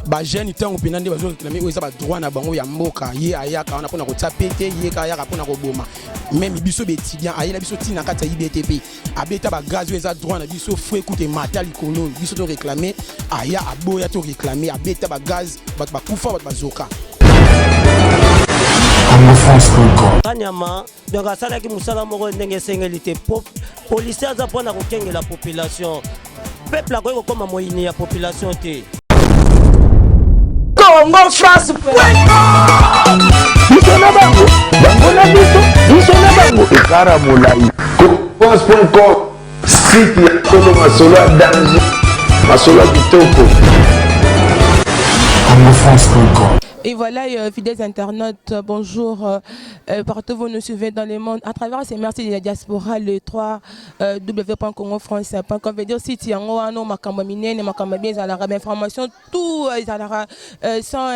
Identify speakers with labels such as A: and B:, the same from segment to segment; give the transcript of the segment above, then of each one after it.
A: ba jeune tant opinande bazo réclamer oza ba droit na bango ya mboka ye ayaka on a pona ko tapete ye ka yaka pona ko boma même biso étudiant ayela biso tina kata IBTP abeta ba gaz oza droit na biso faut écouter matal likolo biso to réclamer aya aboya to réclamer abeta ba gaz ba kufa ba zoka
B: Kanyama donc asala ki musala moko ndenge sengelité policier aza pona ko kengela population peuple a ko koma moyini ya population te
C: Congo France
D: France.com site ya Congo masolo ya danger masolo ya kitoko
E: France.com. Et voilà, fidèles internautes, bonjour. Partout vous nous suivez dans le monde. À travers ces merci de la diaspora, le 3 w.congofrance.com veut dire si tu as un macambamine, macambamine, ça la information, tout sans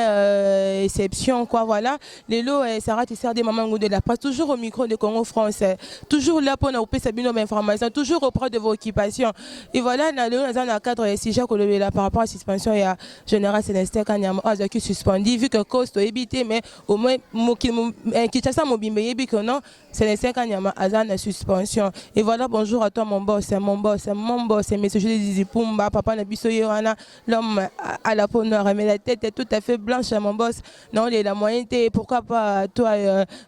E: exception, quoi, voilà. Les lots, Sarah Tissard des mamans de la presse, toujours au micro de Congo France, toujours là pour nous passer information, toujours auprès de vos occupations. Et voilà, dans le cadre de sujet par rapport à la suspension, il y a Général Célestin Kanyama qui est suspendu, vu que cause to éviter mais au moins Kinshasa mobimbe yebi que non c'est les 5 ans à suspension. Et voilà, bonjour à toi mon boss, monsieur Jules Pumba, papa Nabiso Yohana, l'homme à la peau noire, mais la tête est tout à fait blanche mon boss. Non, il est la moyenne, pourquoi pas toi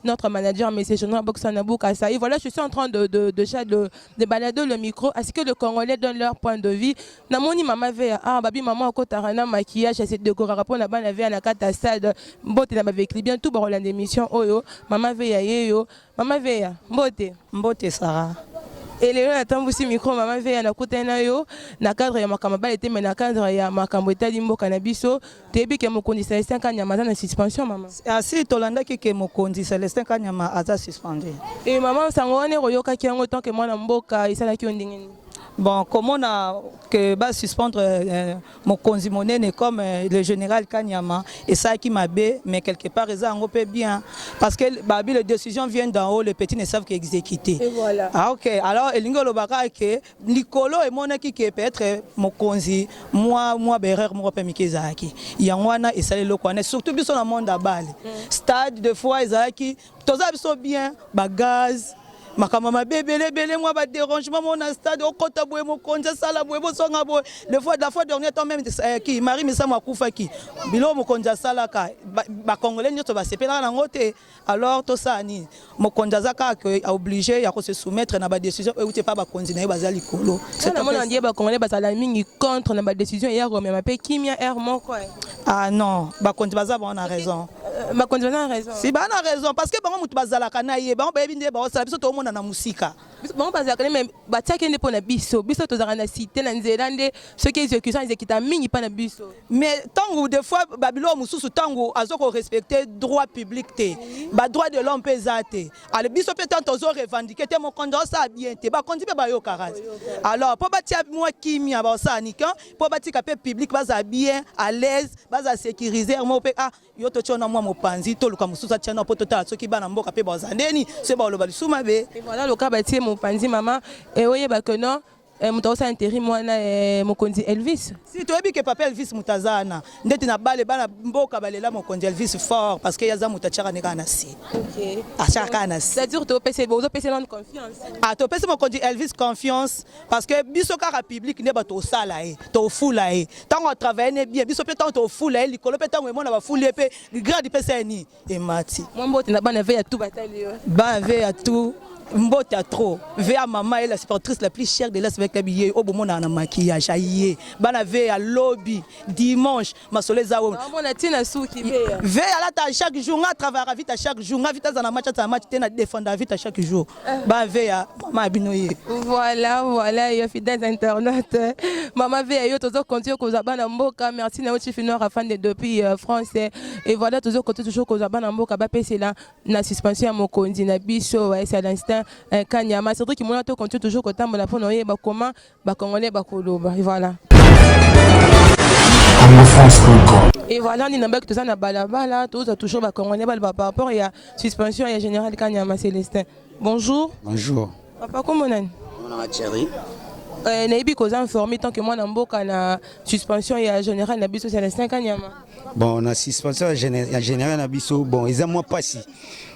E: notre manager monsieur Jean Boxanabouk à ça. Et voilà, je suis en train de balader le micro à ce que le Congolais donne leur point de vue. Namoni maman veille babi maman ko tarana maquillage cette décoration pour la bana veille na kata stade mbote na avec bien tout barola d'émission oyo maman veille yo maman veille mbote Sarah et les gens attendent aussi micro maman veille na kutena yo na cadre ya makamaba était mais na cadre ya makambo etali mboka na biso tebi ke mokondi Célestin Kanyama na suspension maman
F: asi tolanda ke mokondi Célestin Kanyama aza suspendu
E: et maman sangone royoka ki yango tant que mwana mboka isala ki ondingeni.
F: Bon, comment on a que suspendre mon consimonène comme le général Kanyama et ça qui m'a bé, mais quelque part ils ont peu bien parce que les décisions viennent d'en haut, les petits ne savent qu'exécuter.
E: Et voilà.
F: Ah ok. Alors Elingo Lobaka que Nicolo et mon qui peut être mon consi, moi Berer moi pas Mikezaki. Il y a un et ça le connaît surtout bien sur le monde à balle. Stade de fois Isaki, tous ça bien, bagaz. Makamama bébé moi ba dérangement mon stade au kota boye mo konja sala boye bo songa boye la fois dernière temps même qui Marie Misa Makufa qui bilo mo konja sala ka ba congolais nyoto ba sepela na ngote alors to ça ni mo konja zaka que obligé ya ko se soumettre na ba décision ou te pas ba continuer ba zali kolo
E: c'est mon andie ba congolais ba sala mingi contre na ba décision hier mais ma pe kimia air mon quoi
F: ah non ba konja baza on a raison
E: ba konja na raison
F: si ba na raison parce que ba mutu bazala kana ye ba ba binde ba sala biso to na musika
E: bon bazaka mais batiaki nde pona biso to zaka na cité na nzela nde ce qui exécution exécuta mingi pa na biso
F: mais tango des fois babilo mususu tango azoko respecter droit public te ba droit de l'homme pesate ale biso pe tant ozo revendiquer te mon konjo ça bien te ba kondi pe ba yo karasi alors po batia moi kimia ba ça nikan po batika pe public baza bien à l'aise baza sécuriser mo pe yo to chona moi mopanzi to luka mususu chana po to ta soki bana mboka pe ba zandeni se ba lo ba suma be.
E: Et voilà le cas bâti mon panzi maman et oui bah que non muto sa intérim mwana mokonzi Elvis
F: si tu as que papa Elvis mutazana ndeti na bale bana mboka balela mokonzi Elvis fort parce que yaza mutachaka neka na si
E: OK
F: achaka na si
E: c'est-à-dire to pese bozo pese non confiance
F: to pese mokonzi Elvis confiance parce que biso ka public ne ba to sala to fula tango travailler ne bien biso pe tango to fula likolo pe tango mona ba fula pe grade pese ni e mati
E: moi mbote na bana veille à tout bataille
F: ba veille à tout Mbote à trop. Véa maman est la supportrice la plus chère de l'Est avec habillé. Au moment on a maquillage aïe. Bana veille à lobby dimanche. Ma soleil zawo.
E: On a tina sou qui veille.
F: Veille à la chaque jour. On travaille vite à chaque jour. On vite à match à match. T'es na défendre vite à chaque jour. Ba veille à maman binoye.
E: Voilà. Il y a fidèles internautes. Maman veille yo toujours continue cause bana mboka. Merci na chief nord afin de depuis français. Et voilà toujours continue toujours cause bana mboka ba pese là na suspension mon kondi na biso c'est à l'instant Kanyama c'est vrai que mon auto continue toujours côté mon pour noyer ba comment ba congolais ba koloba et voilà et voilà ni namba que tout ça na balabala tout ça toujours ba congolais ba par rapport il y a suspension il y a général Kanyama Célestin bonjour
G: bonjour
E: papa comment on
G: a Thierry
E: nayebi koza informé tant que moi na mboka na suspension ya général na biso Célestin Kanyama.
C: Bon na suspension ya général na biso bon eza moi pasi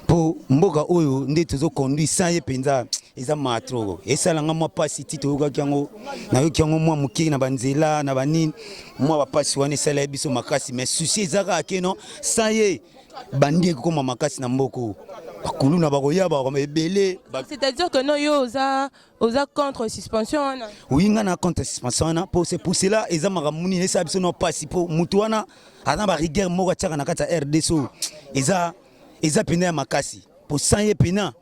C: po mboka oyo nde tozo conduit sans ye penza eza matro esalanga moi pasi tito yoka yango na yoki yango moi muki na banzela na banini moi ba pasi wana esala biso makasi mais souci ezaka keno sans ye bandi ko makasi na mboko bakuluna bakoyaba ba ebele.
E: C'est-à-dire que non yo oza contre suspension wana.
C: Oui ngana contre suspension wana po c'est pour cela eza makamuni esa biso no pasi po mutu wana ana ba rigueur moko tsaka na kata RDSO eza pena ya makasi po sanye pena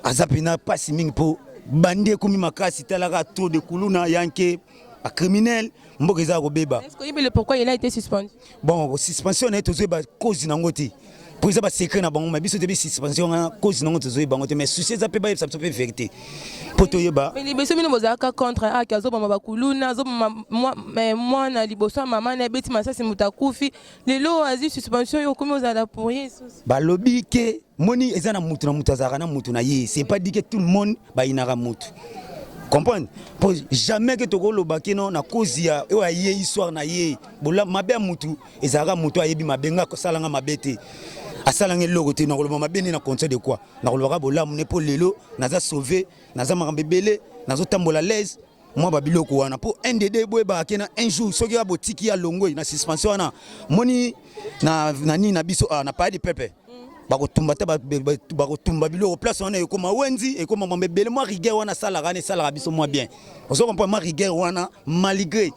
C: aza pena pasi mingi po bandi komi makasi talaka trop de kuluna yanke a criminel mboka eza ko beba.
E: Est-ce que le pourquoi il a été suspendu?
C: Bon suspension na tozo ba cause na ngoti pour ça ba secret na bango mabiso te bi suspension na cause na ngoti tozo bango te mais souci za pe ba ça pe vérité po to yeba.
E: Mais liboso mino bozaka contre kazo ba bakuluna zo moi na liboso maman na beti masasi mutakufi lelo azi suspension yo komi ozala pour yesu.
C: Ba lobby ke moni eza na mutu na mutazaka na mutu na ye c'est pas dit que tout le monde ba inara mutu. Comprendre pour jamais que tokolo bakino na cause ya ye histoire na ye bola mabe mutu ezaka mutu ayebi mabenga ko salanga mabete asalanga logo te na koloba mabene na conseil de quoi na koloba bola mune po lelo naza sauver naza makambebele nazo tambola l'aise moi babiloko wana po NDD boye ba kena un jour soki abotiki ya longo na suspension wana moni na nani na biso na pas de pepe bakotumba te bakotumba biloko place wana ekoma wenzi ekoma mambebele moi rigueur wana salaka ne salaka biso moi bien ozo comprendre moi rigueur wana malgré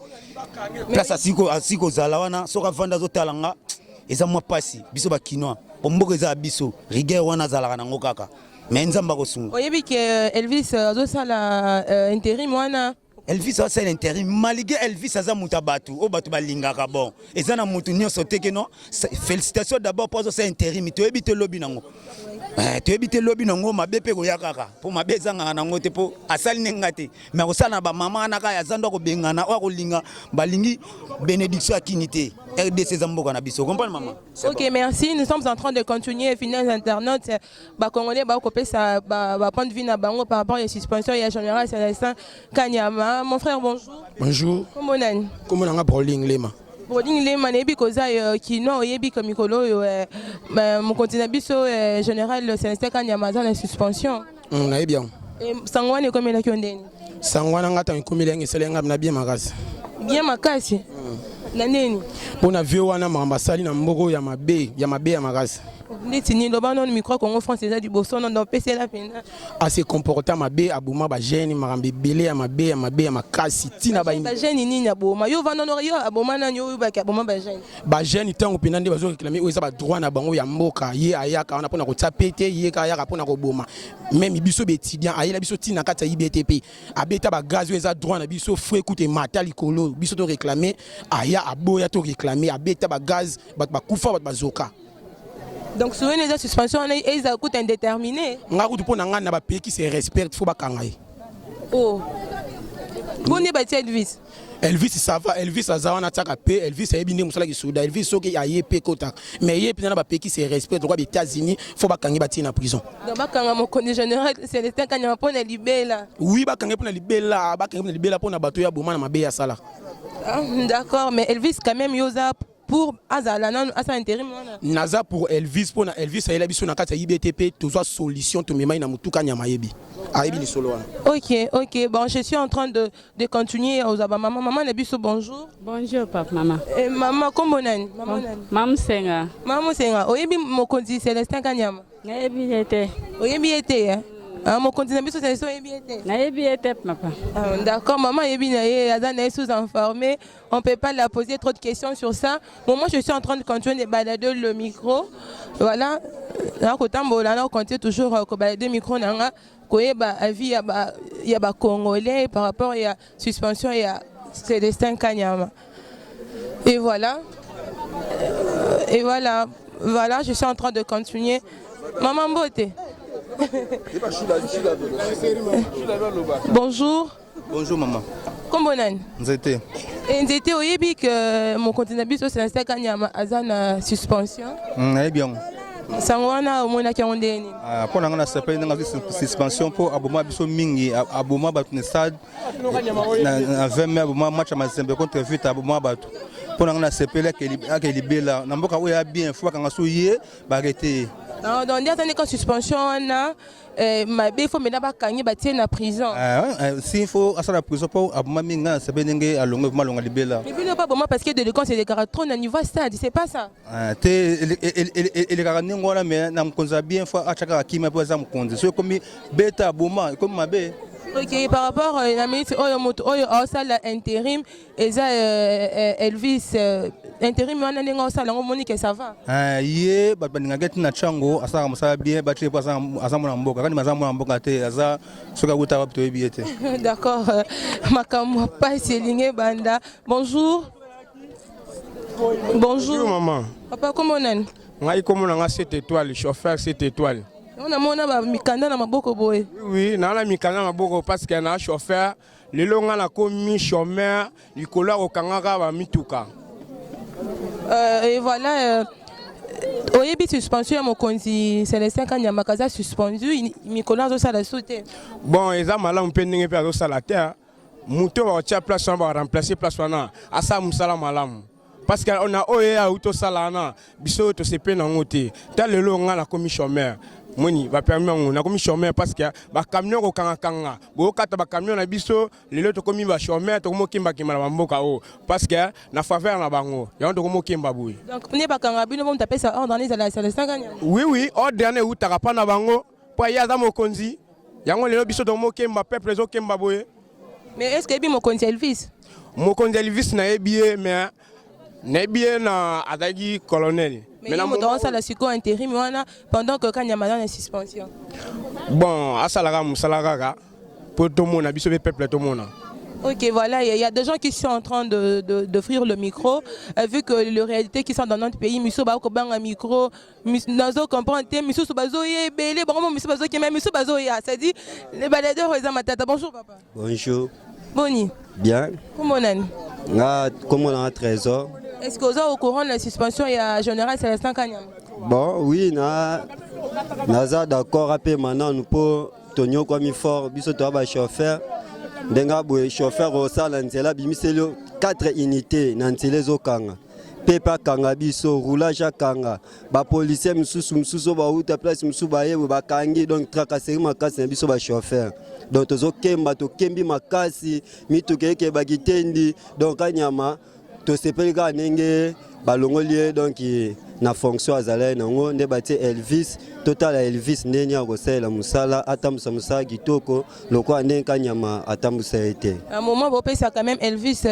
C: place asiko zala wana soka vanda zo talanga eza moi pasi biso bakinoa bomboko eza biso rigueur wana zalaka nango kaka mais nzamba ko sunga
E: oyebi ke Elvis azo sala intérim wana.
C: Elvis a fait l'intérim malgré Elvis aza muta batu o batu balingaka bon eza na mutu nyonso teke non félicitations d'abord pour ce intérim to ebite lobby nango to ebite lobby nango mabepe ko yakaka pour mabeza ngana nango te po asali ngate mais ko sala ba mama na ka ya zando ko bengana o ko linga balingi bénédiction akinité RDC Zamboka na biso comprendre maman.
E: OK, merci. Nous sommes en train de continuer finir internautes ba congolais ba copier ça ba point de vue na bango par rapport à la suspension et à général Célestin Kanyama. Mon frère bonjour.
A: Bonjour.
E: Comment on
A: Comment on a Brawling Lema?
E: Brawling Lema nebi koza kino yebi comme mikolo mon continent biso général Célestin Kanyama dans la suspension.
A: On a bien.
E: Sangwane comme la kiondeni.
A: Sangwana ngata nkomile ngiselenga na bien makasi.
E: Bien makasi. Na nini?
A: Pona vieux wana mambasali na mboko ya mabe ya makasi.
E: Neti ni loba non micro Congo France eza du bosso non PC la pena.
A: A se comporter mabe abuma ba jeune marambe belé ya mabe ya makasi tina ba
E: ba jeune nini ya boma yo vanda no yo aboma na yo ba ka boma ba jeune.
A: Ba jeune tango pena nde bazo réclamer o eza ba droit na bango ya mboka ye ayaka wana pona ko tapete ye ka ayaka pona ko boma. Même biso be étudiant ayela biso tina kata IBTP abeta ba gaz eza droit na biso frais coûte matali kolo biso to réclamer aya aboya to réclamer abeta ba gaz ba kufa ba zoka.
E: Donc sur une suspension ils coûtent indéterminé.
A: Ngaku pour nanga na ba pays qui se respecte faut ba kangai.
E: Oh. Boni ba Elvis.
A: Elvis ça va Elvis azawana taka pe Elvis ayebinde musala ki souda Elvis soki aye pe kota mais ye pina na ba pays qui se respecte droit des États-Unis faut ba kangi ba tina prison.
E: Donc ba kanga mon conde général Célestin Kanyama pona libela.
A: Oui ba kangi pona libela pona bato ya boma na mabe ya sala.
E: D'accord mais Elvis quand même yoza pour Azala non asa intérim
A: naza pour Elvis pour Elvis ayela biso na kata IBTP toujours solution to mema na mutuka nyama yebi ayebi ni solo wana.
E: OK bon je suis en train de continuer aux maman na biso bonjour.
G: Bonjour papa maman.
E: Maman comment nani
G: maman Senga
E: oyebi mokonzi Célestin Kanyama
G: nayebi ete
E: mon continent biso c'est
G: nayebi ete papa.
E: D'accord maman yebi na ye azana sous-informé on peut pas la poser trop de questions sur ça. Bon moi je suis en train de continuer de balader le micro voilà na kotambola na continuer toujours ko balader le micro nanga koyeba avis ya ba congolais par rapport à suspension ya Célestin Kanyama et voilà je suis en train de continuer maman Mbote. Bonjour.
H: Bonjour maman.
E: Comment on
H: Nzete.
E: Nzete oyebi que mon continent biso Célestin Kanyama azana suspension.
H: Eh bien.
E: Sangwana omona ki ondeni.
H: Pour nga na sepeli nga suspension pour aboma biso mingi aboma batu ne stade na 20 mai aboma match Mazembe contre Vita aboma batu. Pour nga na sepeli ake libela na mboka oya bien faut kanga so ye ba arrêter.
E: Donc dia tani ka suspension na mabe faut mena ba kangi ba tie na prison.
H: Si faut asa la prison pour aboma minga sepeli nge alonga malonga libela.
E: Mais bien pas bon parce que délinquance c'est des caractères au niveau stade, c'est pas ça.
H: Il garani ngona mais na mkonza bien fois achaka akima pour ça mkonza. So comme beta boma comme mabe.
E: Ok, par rapport à la ministre Oyo intérim, Elvis intérim, Monique, ça va?
H: Yé, Baningaget Nachango, Asa Massa bien, battu pour Azamamboka, quand Mazamamboka, Aza, Sogawuta, to Ebiete.
E: D'accord, Makamo, pas Séligné Banda. Bonjour. Bonjour,
I: maman.
E: Papa, comment on est?
I: Moi, comme on a 7 étoiles, chauffeur 7 étoiles.
E: On a mon mikanda na maboko boy.
I: Oui, na la mikanda na maboko parce qu'il y a un chauffeur. Le long a commis chômeur, il colle au kangara va mituka.
E: Et voilà, oyebi suspension mon konzi Célestin Kanyama kaza suspendu, Nicolas ça la sauté.
I: Bon, ils ont malin un peu n'engagé pas ça la terre. Mouton va tirer place on va remplacer place wana. Asa musala malam. Parce qu'on a oya auto salana, biso to sepe na ngote. Tal le long a la commis chômeur. Moni va permettre na commis chômeur parce que ba camion ko kanga bo kata ba camion na biso le loto commis ba chômeur to mo kimba kimala mboka o parce que na faveur na bango ya to mo kimba boui
E: donc ne ba kanga bino bon taper ça ordre dans les Célestin Kanyama.
I: Oui ordre dernier ou takapa na bango po ya za mo konzi yango le biso to mo kimba peuple zo kimba boui.
E: Mais est-ce que bi mo konzi Elvis
I: na ebie mais na ebie na adagi colonel.
E: Mais dans ça la psycho intérim pendant que Kanyama dans la suspension.
I: Bon, à Salaga Moussalaga, pour tout le monde, le peuple tout le monde.
E: Ok, voilà, il y a des gens qui sont en train d'offrir le micro, vu que les réalités qui sont dans notre pays, Misso Bakobang un micro, Nazo comprend, Misso Bazoye, Belé, bon, Misso Bazoye, même Misso Bazoye, ça dit, les baladeurs, ils ont ma tête. Bonjour, papa.
J: Bonjour.
E: Boni.
J: Bien.
E: Comment on est?
J: Comment on a un trésor?
E: Est-ce que vous êtes au courant de la suspension il y a général Célestin Kanyama?
J: Bon, oui, naza d'accord après maintenant nous pour Tonio comme fort biso to ba chauffeur ndenga boye chauffeur au sala nzela bimiselo 4 unités na nzela zokanga pepa kanga biso roulage kanga ba policier mususu ba uta place mususu ba yebo ba kangi donc tracasserie makasi na biso ba chauffeur donc tozo kemba to kembi makasi mitu keke ba kitendi donc Kanyama to sepelika nenge balongolier donc na fonction azala nango nde batie Elvis total Elvis ndeni ya kosala musala atamusa musala kitoko lokwa ndenge Kanyama atamusa été
E: à un moment vous ça quand même Elvis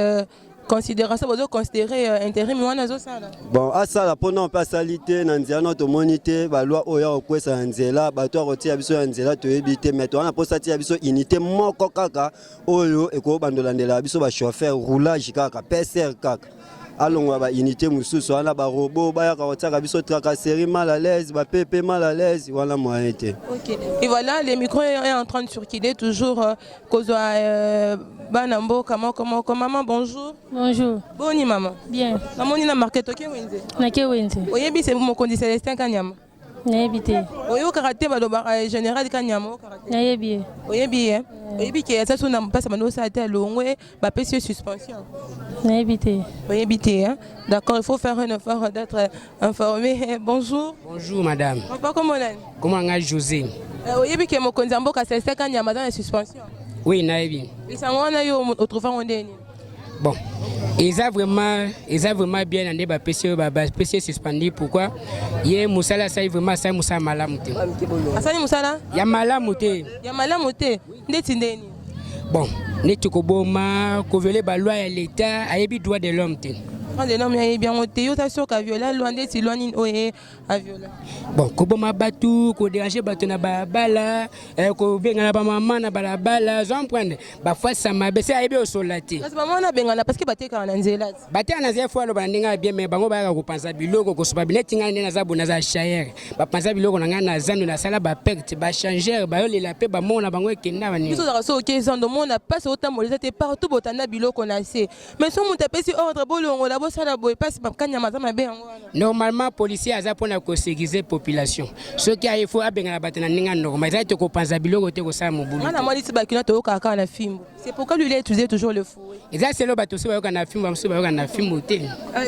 E: considération vous considérer intérim wana zo sala
J: bon asala pona pas salité na nzela no to monité ba loi oya okwesa nzela bato akotia biso nzela to ebité mais to na posa tia biso unité moko kaka oyo eko bandolandela biso ba chauffeur roulage kaka PCR kaka alongwa ba unité mususu wana ba robot ba yaka otaka biso tracasserie mal à l'aise ba pepe mal à l'aise voilà moi été.
E: OK. Et voilà les micros est en train de circuler toujours kozwa banambo comment maman bonjour.
K: Bonjour.
E: Boni maman.
K: Bien.
E: Maman ni na market OK wenze.
K: Na ke wenze.
E: Oyebi c'est mon condition Célestin Kanyama.
K: Nayebi te.
E: Oyo karaté baloba général Kanyama karaté.
K: Nayebi.
E: Oyebi hein. Oyebi que ça sona passe mano ça été longwe ba PC suspension.
K: Nayebi te.
E: Oyebi te hein. D'accord, il faut faire un effort d'être informé. Bonjour.
L: Bonjour madame.
E: Papa comment on est?
L: Comment on a José?
E: Oyebi que mon konzambo ka Célestin Kanyama dans la suspension.
L: Oui, nayebi.
E: Et ça on a eu autrefois on est.
L: Bon. Ils ont vraiment bien andé ba PC suspendu pourquoi hier musala ça vraiment ça musala malamuté.
E: Asani musala?
L: Ya malamuté.
E: Ya malamuté. Ndeti ndeni.
L: Bon, netu ko boma ko violer ba loi ya l'état ayebi droit de l'homme té.
E: De l'homme y bien monté yo ta sûr qu'a violer loin de si loin oé a violer.
L: Bon, ko boma batu ko déranger batu na ba bala ko benga na ba mama na ba bala j'en prendre ba fois ça m'a baissé ayebi au solati.
E: Parce que maman na benga na parce que bateka na nzela.
L: Bateka na nzela fois lo bandinga bien mais bango ba ko pensa biloko ko soba binetti ngane na zabu na za chayer. Ba pensa biloko na ngana zanu na sala ba perte ba changer ba yo le la pe ba mona bango ekenda bani.
E: Biso za so OK zando mona passe autant molisa te partout botana biloko na se. Mais so muta pesi ordre bolongo la bosala boye pasi bakanyama za mabe yango wana.
L: Normalement policier aza pona ko sécuriser population. Ce qui a il faut abengala batana ninga normal. Ça te ko panza biloko te ko sa mobulu.
E: Wana moi dit bakina to kaka na fimbo. C'est pourquoi lui il a utilisé toujours le fouet.
L: Et ça c'est le bateau so ba na fimbo, so ba na fimbo te.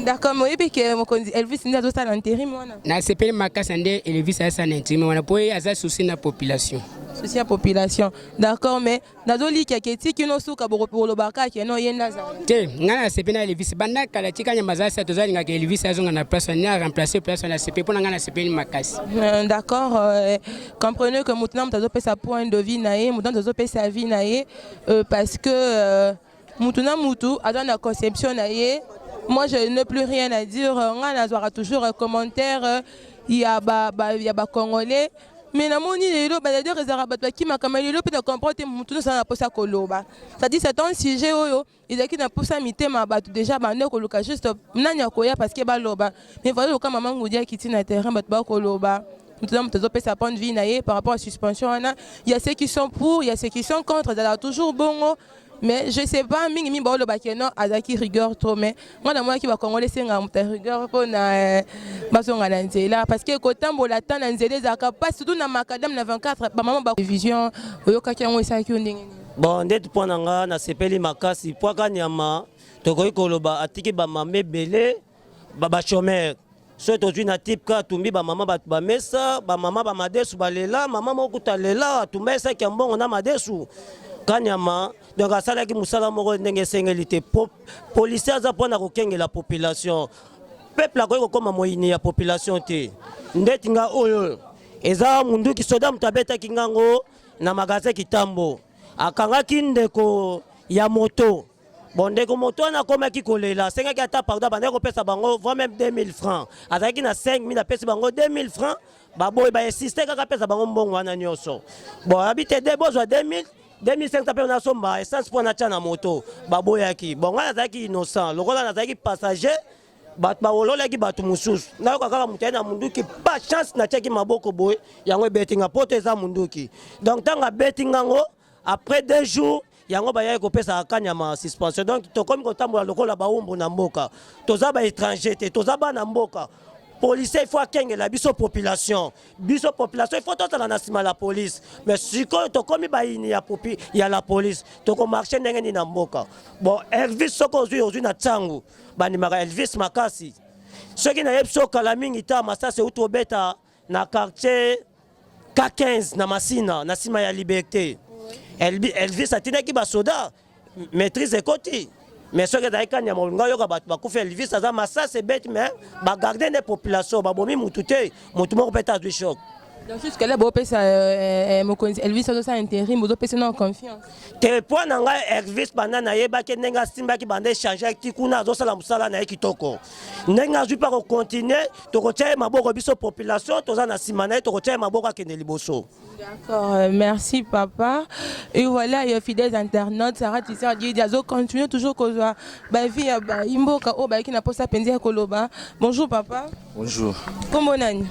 E: D'accord, moi et que mon Elvis nda zo sala intérim wana.
L: Na sepele makasa nde Elvis asa na intérim wana po aza souci na population.
E: Souci à population. D'accord, mais nazoli kaketi kino suka boro baka ke no yenda za.
L: Te ngana sepe na Elvis banda kala tika nyama za sa tozali nga ke Elvis azonga na place na remplacer place na sepe pona ngana sepe ni makasi.
E: D'accord, comprenez que maintenant mtazo pesa point de vie na ye, maintenant mtazo pesa vie na ye parce que mutuna mutu a na conception na ye. Moi je n'ai plus rien à dire, ngana zora toujours commentaire il y a ba congolais. Mais na moni lelo ba de rezara bato ki makama lelo pe de comprendre mutu na posa koloba. Ça dit c'est un sujet oyo ezaki na posa mitema bato déjà ba ndeko luka juste nanya koya parce que ba loba. Mais voilà comme maman ngudia kiti na terrain bato ba koloba. Mutu na mutu pesa point de vie na ye par rapport à suspension wana. Il y a ceux qui sont pour, il y a ceux qui sont contre, ça toujours bongo. Mais je sais pas mingi mi ba loba keno azaki rigueur trop mais moi na moi qui va congolais senga muta rigueur pour na basonga na nzela parce que kotambola ta na nzela zaka pas surtout na makadam na 24 ba maman ba vision oyoka kyango esaki ndenge ni
B: bon ndet ponanga na sepeli makasi poaka nyama tokoki koloba atiki ba mame belé ba chômeur so tozwi na type ka tumbi ba mama ba mesa ba mama ba madesu balela mama mokuta lela tumesa kyambongo na madesu kanyama donc asalaki musala moko ndenge esengeli te policier aza mpona kokengela population peuple akoki kokoma moyini ya population te ndeti nga oyo eza munduki soda moto abetaki ngango na magasin kitambo akangaki ndeko ya moto bon ndeko moto wana akomaki kolela asengaki ata pardon bandeki kopesa bango voire même 2000 francs azalaki na 5000 apesi bango 2000 francs baboyi baesiste kaka apesa bango mbongo wana nyonso bon abite de bozwa 2500 pe na somba essence pour na tchana moto baboyaki bon ngana zaki innocent lokola na zaki passager bat ba ololaki batu mususu na kaka mutena na munduki pas chance na tchaki maboko boy yango bettinga poto eza munduki donc tanga bettinga ngo après 2 jours yango ba yai kopesa akanyama suspension donc to komi kotambola lokola ba umbu na mboka toza ba étranger te toza ba na mboka policier il faut akenge la biso population il faut tout na nasima la police mais siko to komi ba ini ya la police to ko marcher ndenge ni na mboka bon Elvis soko ozui na tsangu bani maka Elvis makasi ceux qui na yepso kala mingi ta masase uto beta na quartier K15 na Masina na sima ya liberté Elvis atinaki ba soda maîtrise côté mais ce que d'ailleurs quand on a bakufa Elvis aza masase bête mais ba garder des populations ba bomi mutute mutumo peta du choc
E: donc jusque là bo pesa mokonzi Elvis azo sa intérim bo pesa na confiance
B: te point nga Elvis banana yeba ke nenga simba ki bande changer ki kuna azo sala musala na kitoko nenga ju pas continuer to ko tia maboko biso population toza na simana to ko tia maboko kene liboso.
E: D'accord, merci papa. Et voilà, il y a fidèles internautes, Sarah Tissar dit Diazo continue toujours kozoa ba vie ba imboka o ba ki na posa penzi ya koloba. Bonjour papa.
M: Bonjour.
E: Comment nani?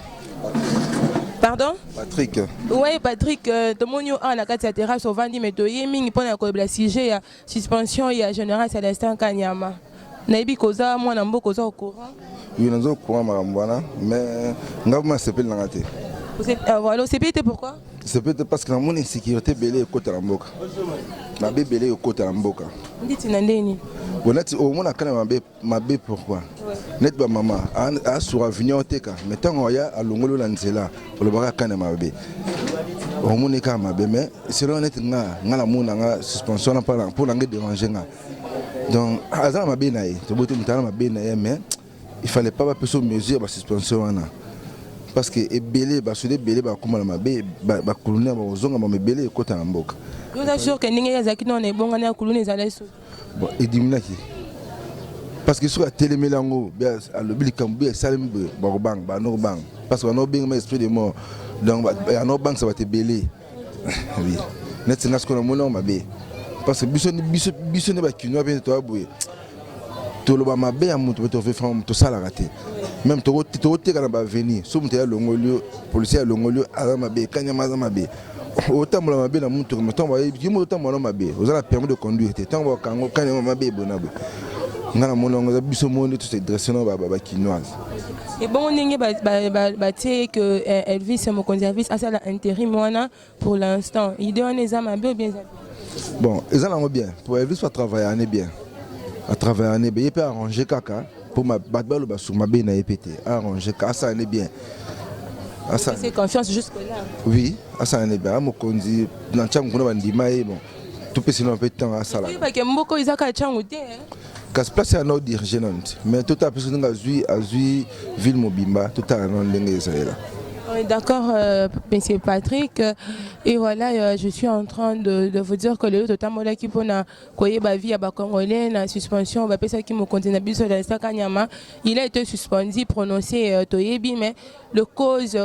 E: Pardon?
M: Patrick.
E: Oui, Patrick, Tomonio a la carte terrasse au Vandi mais toye mingi pona ko la sujet ya suspension ya général Célestin Kanyama. Naibi koza mwana mboko koza au courant.
M: Oui, nous au courant marambana mais ngabuma sepel ngate.
E: Voilà, c'est pété pourquoi?
M: C'est peut-être parce que mon insécurité belé côté la mboka. Ma bé belé côté la mboka.
E: Dites nandeni.
M: Honnête au moins kana ma bé pourquoi? Net ba maman a sur avenir teka. Mettons ya a longolo la nzela pour le baka kana ma bé. Au moins ka ma bé mais c'est honnête nga la mona nga suspension pour la déranger nga. Donc azana ma bé naé. To boto mutana ma bé naé mais il fallait pas passer mesure la suspension wana. Parce que ebele ba sode belé ba kuma ma be ba kuluna ba ozonga ma belé kota na mboka.
E: Nous assure que ninga yazaki non e bonga na kuluna ezala so.
M: Bon ediminaki. Parce que sur la télé melango bien le bilikambu salim ba bang ba no bang parce que no bing ma esprit de mort donc ba no bang ça va te belé. Oui. Net c'est ce qu'on a mon ma be. Parce que biso ne ba kino bien to aboué. To lo ba ma be ya mutu to fait femme to sala raté. Même to kana ba venir so mutu ya longolio policier ya longolio azama be kanyama azama be autant mo la be na mutu mais tant ba yimo autant mo la be ozala permis de conduire tant ba kango kanyama be bonabo ngana monongo biso monde tout se dresser non ba kinoise.
E: Et bon, on est que Elvis est mon conservis à ça l'intérim pour l'instant. Il donne les âmes bien.
M: Bon, ils en ont bien. Pour Elvis, soit travailler bien. À travailler bien, il peut arranger caca pour ma battre le sur ma benne à péter. Arranger caca, ça en est bien.
E: C'est confiance jusque-là.
M: Oui, ça en est bien. Moi, quand dit dans le champ, on a dit mais bon, tout peut sinon un peu de temps à ça là.
E: Oui, parce que beaucoup ils ont qu'à chanter.
M: Parce que place à notre dirigeant, mais tout à personne a vu ville Mobimba, tout à non lengue ça là.
E: D'accord, monsieur Patrick. Et voilà, je suis en train de vous dire que le totalement là qui pona koye ba vie à ba congolais la suspension ba pesa qui me continue biso dans sa kanyama, il a été suspendu prononcé toyebi mais le cause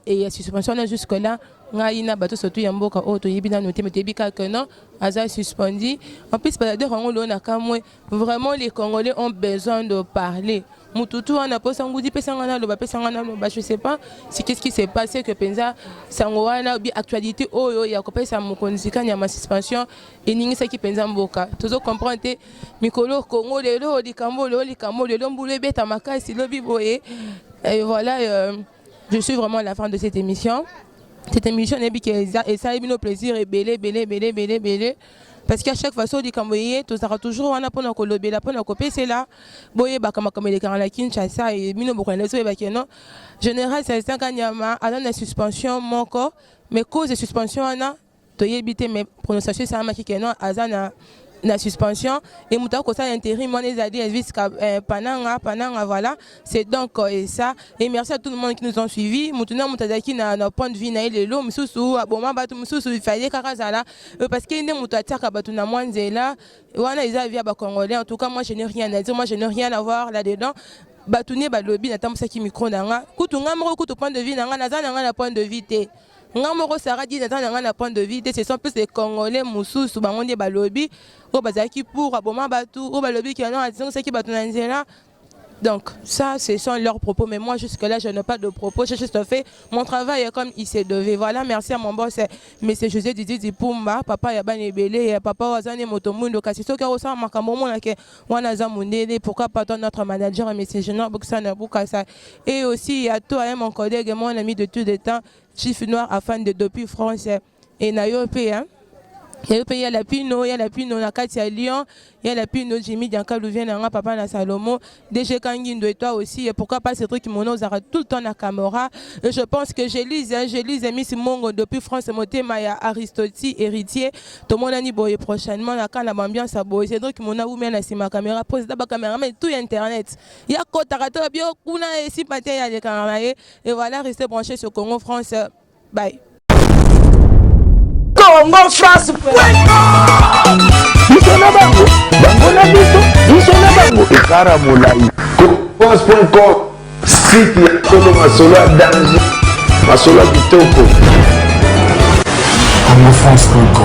E: et suspension jusque là ngaina bato surtout yamboka toyebi na noté mais tebika que non asa suspendu. En plus pas de rangolo na kamwe, vraiment les Congolais ont besoin de parler. Mututu on a pas sangoudi pesangana lo ba pesangana lo ba je sais pas c'est qu'est-ce qui s'est passé que penza sangoana bi actualité oyo ya kopesa mokonzi kanya ma suspension et ningi ça qui penza mboka tozo comprendre mikolo Congo lelo likambo lelo mbule beta makasi lobi boye. Et voilà, je suis vraiment à la fin de cette émission. Cette émission est bien et ça a eu nos plaisirs et belé. Parce qu'à chaque fois, on dit tout ça toujours on a pour nous lobby là pour nous copier c'est là. Boye ba comme les Canadiens Kinshasa et mino beaucoup les autres ba non. Général c'est ça kanyama à la suspension mon corps mais cause de suspension ana to yebité mais prononciation ça maki que non azana la suspension et moutako ça intérim on les a dit jusqu'à pananga voilà c'est donc ça et merci à tout le monde qui nous ont suivis moutuna moutadaki na point de vue na ile lo mususu aboma batu mususu il fallait karazala parce que inde moutatiaka batu na mwanzela wana ils avaient ba congolais en tout cas moi je n'ai rien à dire, moi je n'ai rien à voir là-dedans. Batouné ba lobby na tamsa ki micro nanga kutunga moko kutu point de vue nanga nazana nanga na point de vue te ngamoko saradi nazana nanga na point de vue te ce sont plus les Congolais mususu bangonde ba lobby o bazaki pour aboma batu o ba lobby qui non attention c'est qui batu na nzela. Donc ça ce sont leurs propos mais moi jusque là je n'ai pas de propos, j'ai juste fait mon travail comme il se devait. Voilà, merci à mon boss monsieur José Didi Pumba papa ya bane belé papa wazane motomundo kasi soka osa makambo mona ke wana za mundele pourquoi pas notre manager monsieur Jean Boksana Bukasa et aussi à toi mon collègue mon ami de tout le temps Chief Noir afin de depuis France et Nayope hein. Il y a la Pino, la Katia Lyon, il y a la Pino, Jimmy Dianka Louvien, papa na Salomo, DG Kangindo et toi aussi. Et pourquoi pas ces trucs qui m'ont tout le temps la caméra. Je pense que je lise Miss Mongo depuis France, Motema, Aristote, héritier. Tout le monde a dit boy prochainement, la canne ambiance à boy. C'est donc mon a ouvert ma caméra, pose d'abord caméra, mais tout internet. Il y a Kotarato, Bio, Kuna et Sympathie, il y a des caméras. Et voilà, restez branchés sur Congo France. Bye.
N: Congo France Bisona bango na biso bisona bango ekara molai
D: France.com site ya Kolo Masolo ya danger Masolo ya kitoko
N: CongoFrance.com